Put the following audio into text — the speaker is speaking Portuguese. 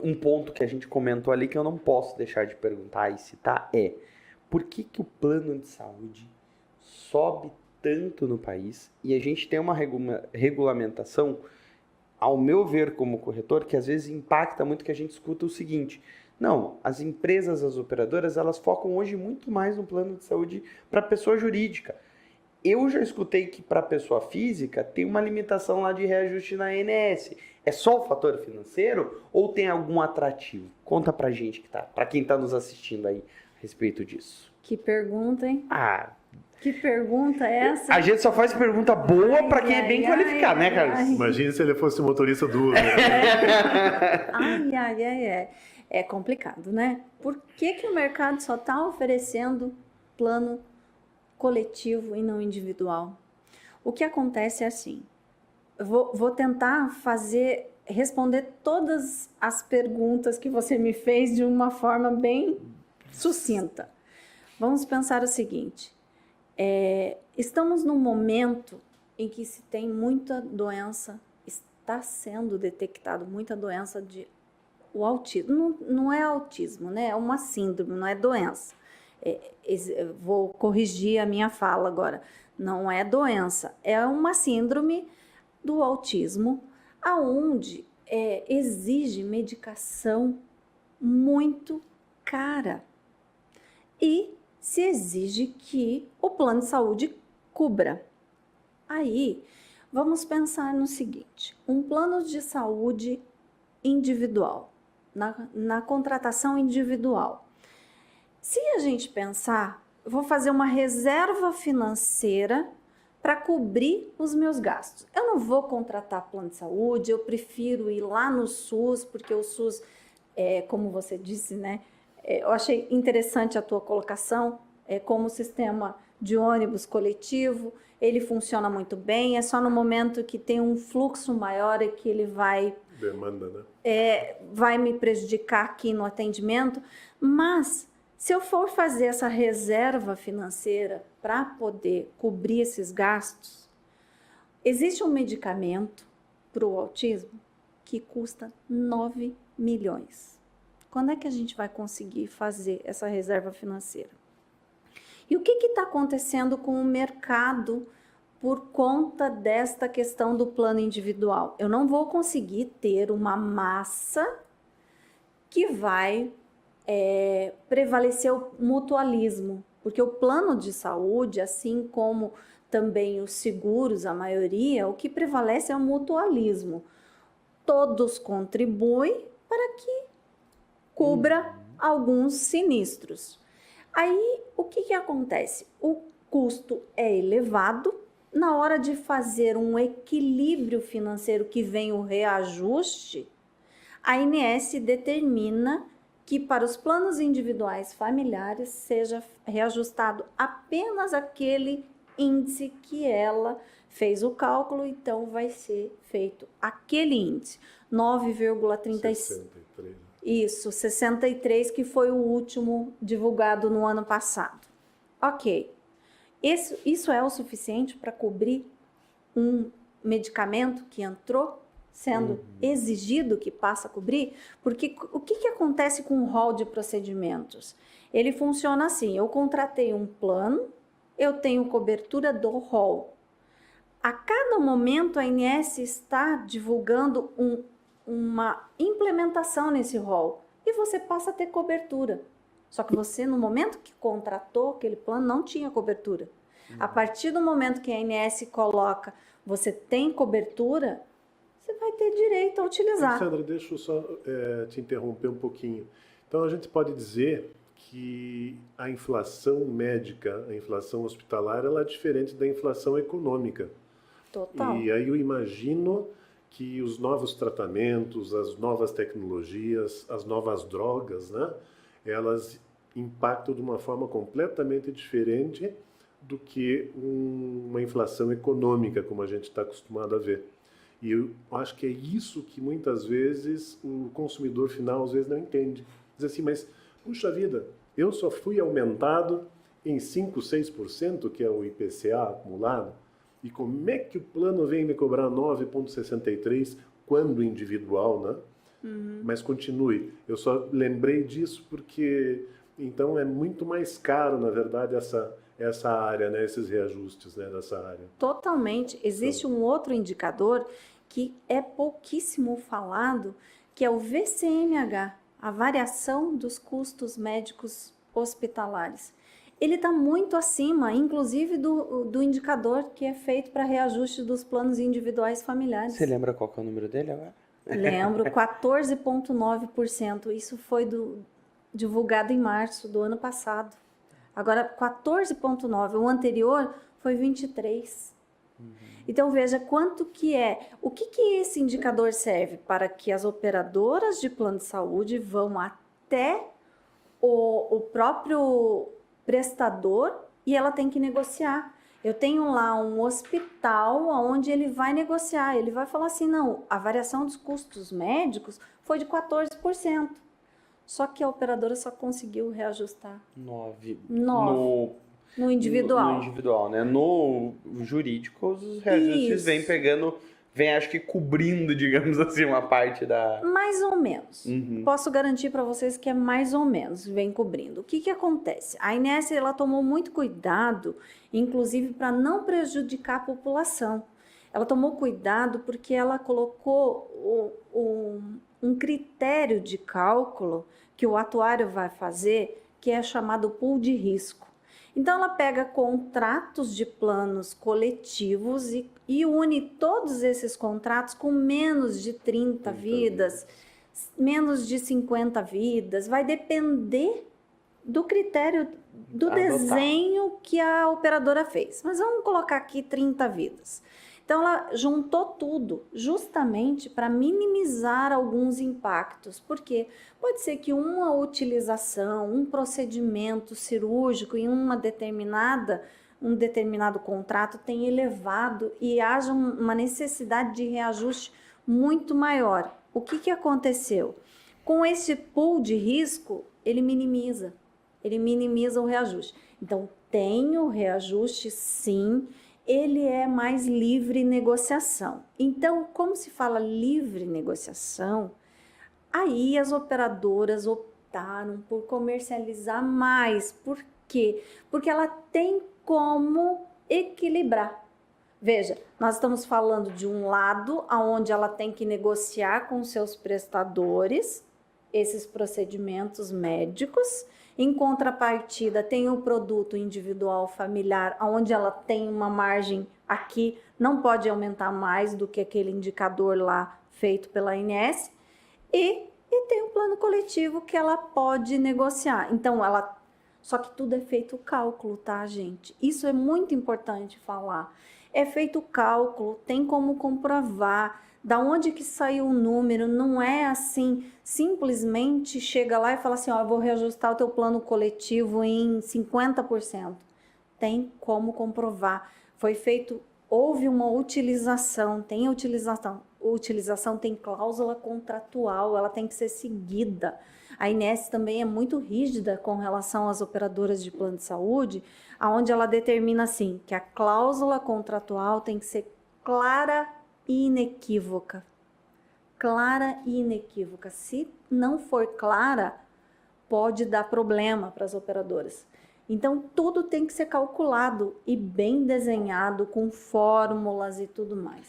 um ponto que a gente comentou ali que eu não posso deixar de perguntar e citar é: por que que o plano de saúde sobe tanto no país e a gente tem uma regulamentação, ao meu ver como corretor, que às vezes impacta muito, que a gente escuta o seguinte: não, as empresas, as operadoras, elas focam hoje muito mais no plano de saúde para pessoa jurídica. Eu já escutei que para pessoa física tem uma limitação lá de reajuste na ANS. É só o fator financeiro ou tem algum atrativo? Conta pra gente que tá, para quem tá nos assistindo aí a respeito disso. Que pergunta, hein? Ah, Que pergunta é essa? a gente só faz pergunta boa para quem é bem qualificado, né, Carlos? Imagina se ele fosse motorista do Uber. É complicado, né? Por que que o mercado só está oferecendo plano coletivo e não individual? O que acontece é assim, eu vou tentar responder todas as perguntas que você me fez de uma forma bem sucinta. Vamos pensar o seguinte, estamos num momento em que se tem muita doença, está sendo detectado muita doença o autismo. Não é autismo, né? É uma síndrome, não é doença. Vou corrigir a minha fala agora. Não é doença, é uma síndrome do autismo, aonde exige medicação muito cara. E se exige que o plano de saúde cubra. Aí, vamos pensar no seguinte, um plano de saúde individual, na contratação individual. Se a gente pensar, eu vou fazer uma reserva financeira para cobrir os meus gastos. Eu não vou contratar plano de saúde, eu prefiro ir lá no SUS, porque o SUS, como você disse, né? Eu achei interessante a tua colocação, como sistema de ônibus coletivo, ele funciona muito bem, é só no momento que tem um fluxo maior é que ele vai... Demanda, né? Vai me prejudicar aqui no atendimento, mas se eu for fazer essa reserva financeira para poder cobrir esses gastos, existe um medicamento para o autismo que custa 9 milhões. Quando é que a gente vai conseguir fazer essa reserva financeira? E o que está acontecendo com o mercado por conta desta questão do plano individual? Eu não vou conseguir ter uma massa que vai prevalecer o mutualismo, porque o plano de saúde, assim como também os seguros, a maioria, o que prevalece é o mutualismo. Todos contribuem para que cubra alguns sinistros. Aí, o que acontece? O custo é elevado, na hora de fazer um equilíbrio financeiro que vem o reajuste, a ANS determina que para os planos individuais familiares seja reajustado apenas aquele índice que ela fez o cálculo, então vai ser feito aquele índice, 9,36. Isso, 63, que foi o último divulgado no ano passado. Ok, isso é o suficiente para cobrir um medicamento que entrou sendo exigido que passa a cobrir? Porque o que acontece com o rol de procedimentos? Ele funciona assim, eu contratei um plano, eu tenho cobertura do rol. A cada momento a ANS está divulgando uma implementação nesse rol e você passa a ter cobertura. Só que você, no momento que contratou aquele plano, não tinha cobertura. A partir do momento que a ANS coloca, você tem cobertura, você vai ter direito a utilizar. Alexandra, deixa eu só te interromper um pouquinho. Então, a gente pode dizer que a inflação médica, a inflação hospitalar, ela é diferente da inflação econômica. Total. E aí eu imagino que os novos tratamentos, as novas tecnologias, as novas drogas, né, elas impactam de uma forma completamente diferente do que uma inflação econômica, como a gente está acostumado a ver. E eu acho que é isso que muitas vezes o consumidor final às vezes não entende. Diz assim, mas, puxa vida, eu só fui aumentado em 5, 6%, que é o IPCA acumulado, e como é que o plano vem me cobrar 9,63 quando individual, né? Mas continue. Eu só lembrei disso porque então é muito mais caro, na verdade, essa área, né? Esses reajustes, né? Dessa área. Totalmente. Existe um outro indicador que é pouquíssimo falado, que é o VCMH, a variação dos custos médicos hospitalares. Ele está muito acima, inclusive, do indicador que é feito para reajuste dos planos individuais familiares. Você lembra qual que é o número dele agora? Lembro, 14,9%. Isso foi divulgado em março do ano passado. Agora, 14,9%. O anterior foi 23%. Então, veja quanto que é. O que esse indicador serve? Para que as operadoras de plano de saúde vão até o próprio prestador e ela tem que negociar. Eu tenho lá um hospital onde ele vai negociar, ele vai falar assim, não, a variação dos custos médicos foi de 14%. Só que a operadora só conseguiu reajustar 9. no individual. No individual, né? No jurídico, os reajustes vem acho que cobrindo, digamos assim, uma parte da... Mais ou menos. Posso garantir para vocês que é mais ou menos, vem cobrindo. O que acontece? A Inés, ela tomou muito cuidado, inclusive para não prejudicar a população. Ela tomou cuidado porque ela colocou um critério de cálculo que o atuário vai fazer, que é chamado pool de risco. Então, ela pega contratos de planos coletivos e une todos esses contratos com menos de 30 vidas, menos de 50 vidas. Vai depender do critério do desenho que a operadora fez. Mas vamos colocar aqui 30 vidas. Então, ela juntou tudo justamente para minimizar alguns impactos, porque pode ser que uma utilização, um procedimento cirúrgico em um determinado contrato tenha elevado e haja uma necessidade de reajuste muito maior. O que aconteceu? Com esse pool de risco, ele minimiza o reajuste. Então, tem o reajuste, sim, ele é mais livre negociação. Então, como se fala livre negociação, aí as operadoras optaram por comercializar mais. Por quê? Porque ela tem como equilibrar. Veja, nós estamos falando de um lado onde ela tem que negociar com seus prestadores esses procedimentos médicos. Em contrapartida, tem o produto individual familiar, onde ela tem uma margem aqui, não pode aumentar mais do que aquele indicador lá feito pela ANS, e tem o plano coletivo que ela pode negociar. Então, só que tudo é feito cálculo, tá, gente? Isso é muito importante falar. É feito cálculo, tem como comprovar. Da onde que saiu o número, não é assim, simplesmente chega lá e fala assim, ó, eu vou reajustar o teu plano coletivo em 50%. Tem como comprovar. Foi feito, houve uma utilização, tem utilização tem cláusula contratual, ela tem que ser seguida. A Inés também é muito rígida com relação às operadoras de plano de saúde, onde ela determina assim, que a cláusula contratual tem que ser clara e inequívoca. Clara e inequívoca. Se não for clara, pode dar problema para as operadoras. Então, tudo tem que ser calculado e bem desenhado, com fórmulas e tudo mais.